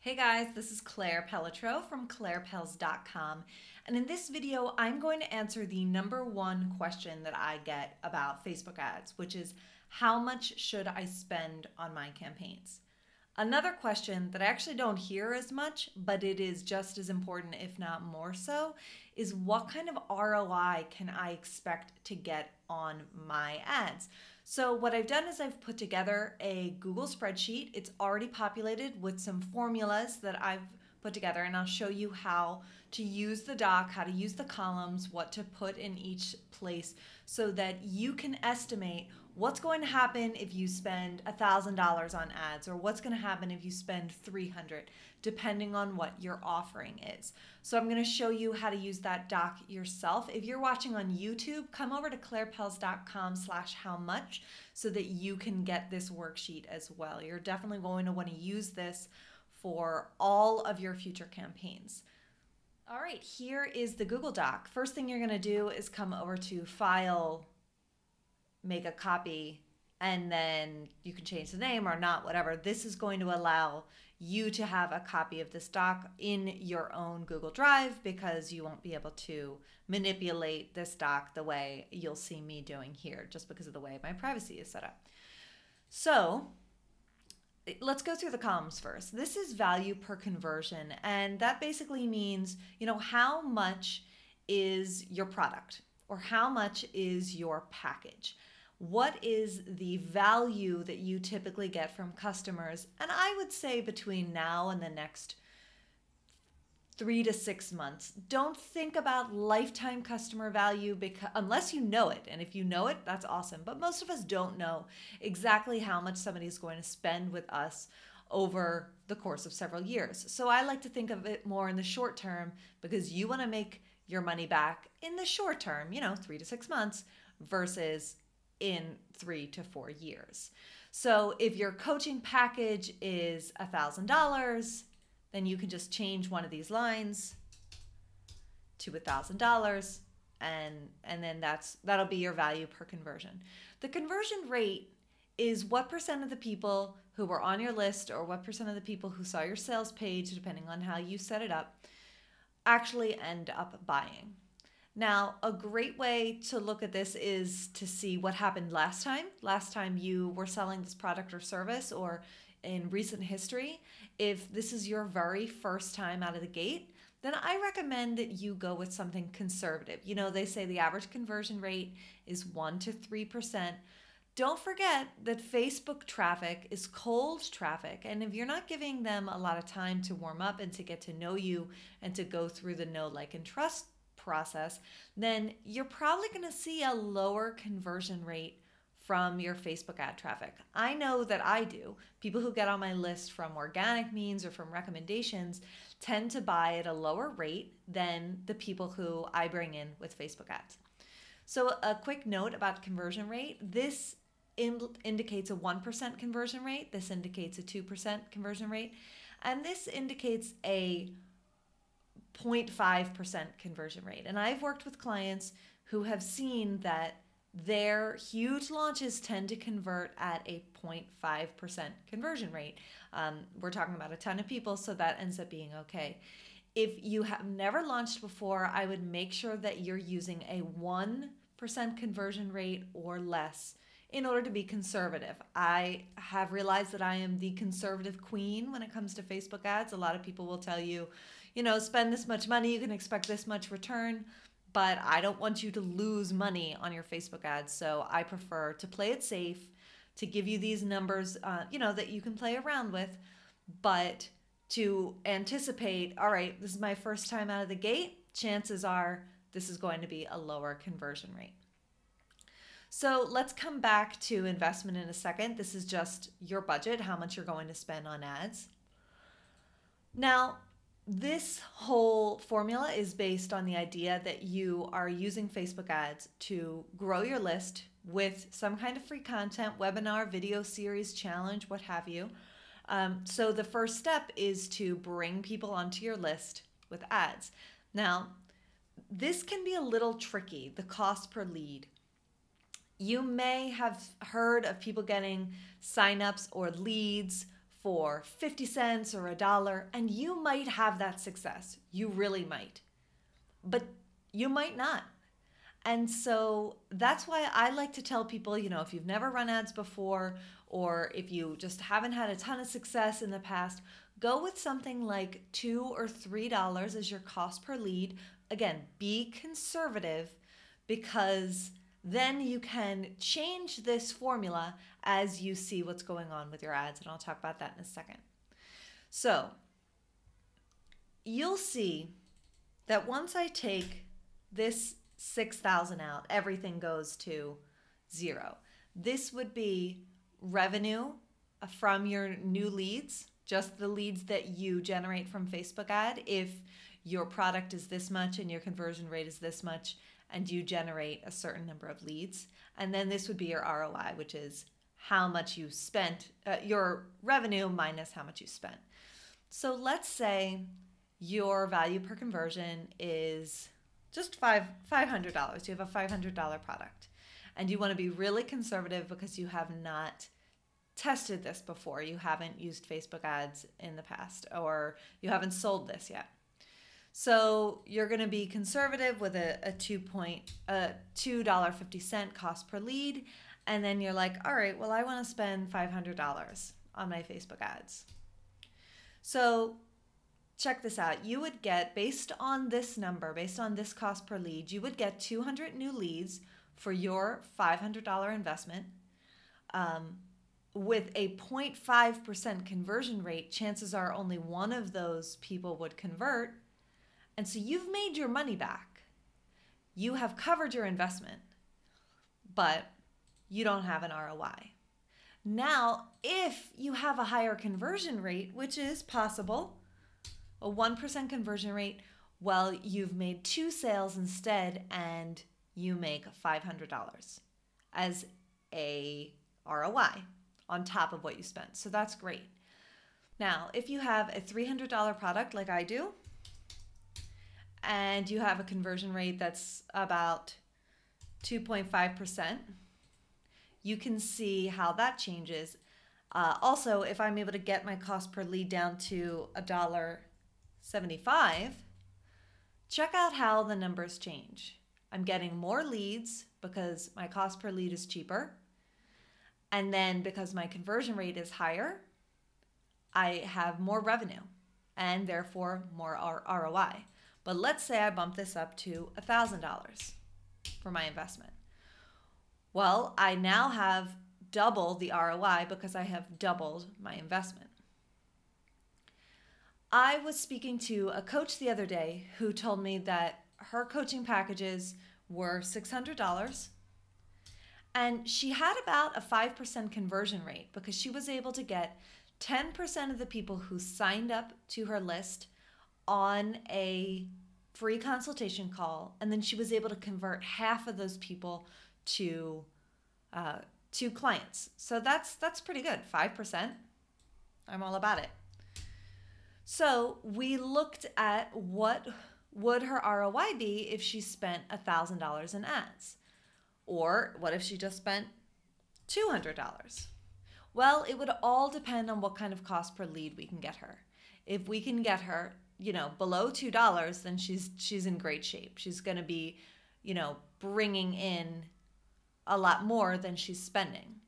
Hey guys, this is Claire Pelletreau from clairepels.com, and in this video I'm going to answer the number one question that I get about Facebook ads, which is how much should I spend on my campaigns? Another question that I actually don't hear as much, but it is just as important, if not more so, is what kind of ROI can I expect to get on my ads? So what I've done is I've put together a Google spreadsheet. It's already populated with some formulas that I've put together, and I'll show you how to use the doc, how to use the columns, what to put in each place so that you can estimate what's going to happen if you spend $1,000 on ads, or what's going to happen if you spend 300, depending on what your offering is. So I'm going to show you how to use that doc yourself. If you're watching on YouTube, come over to clairepels.com/howmuch so that you can get this worksheet as well. You're definitely going to want to use this for all of your future campaigns. All right, here is the Google Doc. First thing you're going to do is come over to File, make a copy, and then you can change the name or not, whatever. This is going to allow you to have a copy of this doc in your own Google Drive because you won't be able to manipulate this doc the way you'll see me doing here, just because of the way my privacy is set up. So let's go through the columns first. This is value per conversion, and that basically means, how much is your product or how much is your package? What is the value that you typically get from customers? And I would say between now and the next 3 to 6 months. Don't think about lifetime customer value unless you know it. And if you know it, that's awesome. But most of us don't know exactly how much somebody is going to spend with us over the course of several years. So I like to think of it more in the short term because you want to make your money back in the short term, 3 to 6 months versus in 3 to 4 years. So if your coaching package is $1,000, then you can just change one of these lines to $1,000, and then that'll be your value per conversion. The conversion rate is what percent of the people who were on your list or what percent of the people who saw your sales page, depending on how you set it up, actually end up buying. Now, a great way to look at this is to see what happened last time. Last time you were selling this product or service, or in recent history. If this is your very first time out of the gate, then I recommend that you go with something conservative. They say the average conversion rate is 1 to 3%. Don't forget that Facebook traffic is cold traffic, and if you're not giving them a lot of time to warm up and to get to know you and to go through the know, like, and trust process, then you're probably going to see a lower conversion rate from your Facebook ad traffic. I know that I do. People who get on my list from organic means or from recommendations tend to buy at a lower rate than the people who I bring in with Facebook ads. So a quick note about conversion rate. This indicates a 1% conversion rate. This indicates a 2% conversion rate. And this indicates a 0.5% conversion rate. And I've worked with clients who have seen that their huge launches tend to convert at a 0.5% conversion rate. We're talking about a ton of people, so that ends up being okay. If you have never launched before, I would make sure that you're using a 1% conversion rate or less in order to be conservative. I have realized that I am the conservative queen when it comes to Facebook ads. A lot of people will tell you, spend this much money, you can expect this much return. But I don't want you to lose money on your Facebook ads. So I prefer to play it safe, to give you these numbers, that you can play around with, but to anticipate, all right, this is my first time out of the gate. Chances are this is going to be a lower conversion rate. So let's come back to investment in a second. This is just your budget, how much you're going to spend on ads. Now, this whole formula is based on the idea that you are using Facebook ads to grow your list with some kind of free content, webinar, video series, challenge, what have you. So the first step is to bring people onto your list with ads. Now, this can be a little tricky, the cost per lead. You may have heard of people getting signups or leads for 50 cents or $1, and you might have that success. You really might. But you might not. And so that's why I like to tell people, if you've never run ads before, or if you just haven't had a ton of success in the past, go with something like $2 or $3 as your cost per lead. Again, be conservative, because then you can change this formula as you see what's going on with your ads. And I'll talk about that in a second. So you'll see that once I take this 6,000 out, everything goes to 0. This would be revenue from your new leads, just the leads that you generate from Facebook ad. If your product is this much and your conversion rate is this much and you generate a certain number of leads. And then this would be your ROI, which is how much you spent, your revenue minus how much you spent. So let's say your value per conversion is just $500. You have a $500 product and you want to be really conservative because you have not tested this before. You haven't used Facebook ads in the past, or you haven't sold this yet. So you're going to be conservative with a $2.50 cost per lead. And then you're like, all right, well, I want to spend $500 on my Facebook ads. So check this out. You would get, based on this number, based on this cost per lead, you would get 200 new leads for your $500 investment. With a 0.5% conversion rate, chances are only one of those people would convert. And so you've made your money back. You have covered your investment, but you don't have an ROI. Now, if you have a higher conversion rate, which is possible, a 1% conversion rate, well, you've made 2 sales instead and you make $500 as a ROI on top of what you spent. So that's great. Now, if you have a $300 product like I do, and you have a conversion rate that's about 2.5%, you can see how that changes. Also, if I'm able to get my cost per lead down to $1.75, check out how the numbers change. I'm getting more leads because my cost per lead is cheaper. And then because my conversion rate is higher, I have more revenue and therefore more ROI. But let's say I bump this up to $1,000 for my investment. Well, I now have double the ROI because I have doubled my investment. I was speaking to a coach the other day who told me that her coaching packages were $600 and she had about a 5% conversion rate because she was able to get 10% of the people who signed up to her list on a free consultation call, and then she was able to convert half of those people to clients. So that's pretty good. 5%. I'm all about it. So we looked at what would her ROI be if she spent $1,000 in ads, or what if she just spent $200? Well, it would all depend on what kind of cost per lead we can get her. If we can get her, below $2, then she's in great shape. She's going to be, bringing in a lot more than she's spending.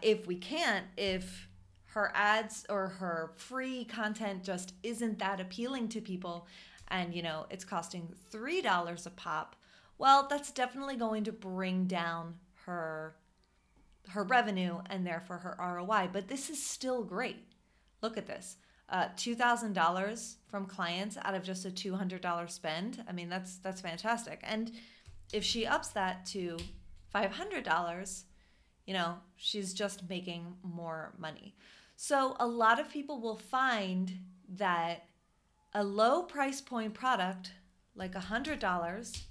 If we can't, if her ads or her free content just isn't that appealing to people and, it's costing $3 a pop, well, that's definitely going to bring down her revenue and therefore her ROI. But this is still great. Look at this. $2,000 from clients out of just a $200 spend. I mean, that's fantastic. And if she ups that to $500, she's just making more money. So a lot of people will find that a low price point product like $100,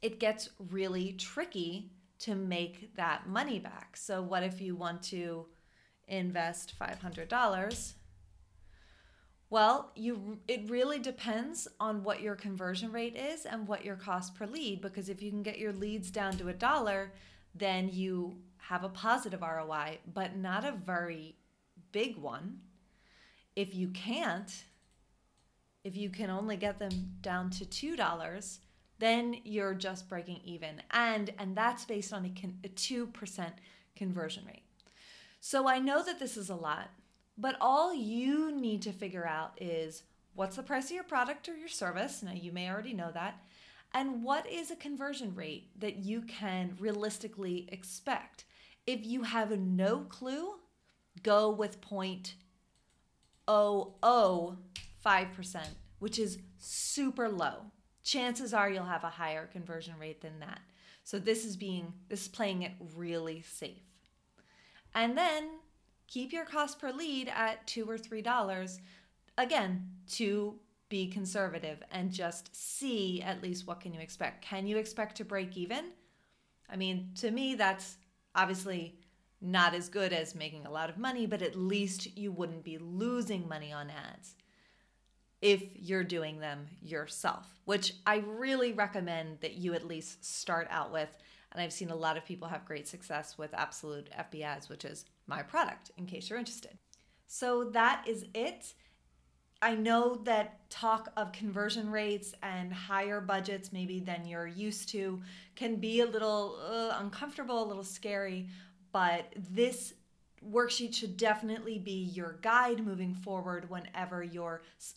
it gets really tricky to make that money back. So what if you want to invest $500? Well, it really depends on what your conversion rate is and what your cost per lead, because if you can get your leads down to $1, then you have a positive ROI, but not a very big one. If you can't, if you can only get them down to $2, then you're just breaking even. And that's based on a 2% conversion rate. So I know that this is a lot, but all you need to figure out is what's the price of your product or your service. Now, you may already know that. And what is a conversion rate that you can realistically expect? If you have no clue, go with 0.005%, which is super low. Chances are you'll have a higher conversion rate than that. So this is playing it really safe. And then keep your cost per lead at $2 or $3, again, to be conservative and just see at least what can you expect. Can you expect to break even? I mean, to me, that's obviously not as good as making a lot of money, but at least you wouldn't be losing money on ads if you're doing them yourself, which I really recommend that you at least start out with. And I've seen a lot of people have great success with Absolute FB Ads, which is my product, in case you're interested. So that is it. I know that talk of conversion rates and higher budgets maybe than you're used to can be a little uncomfortable, a little scary, but this worksheet should definitely be your guide moving forward whenever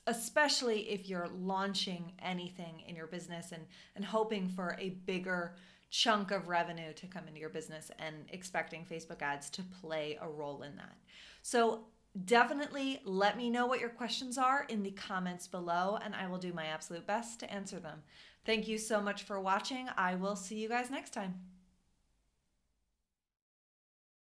especially if you're launching anything in your business and hoping for a bigger chunk of revenue to come into your business and expecting Facebook ads to play a role in that. So definitely let me know what your questions are in the comments below, and I will do my absolute best to answer them. Thank you so much for watching. I will see you guys next time.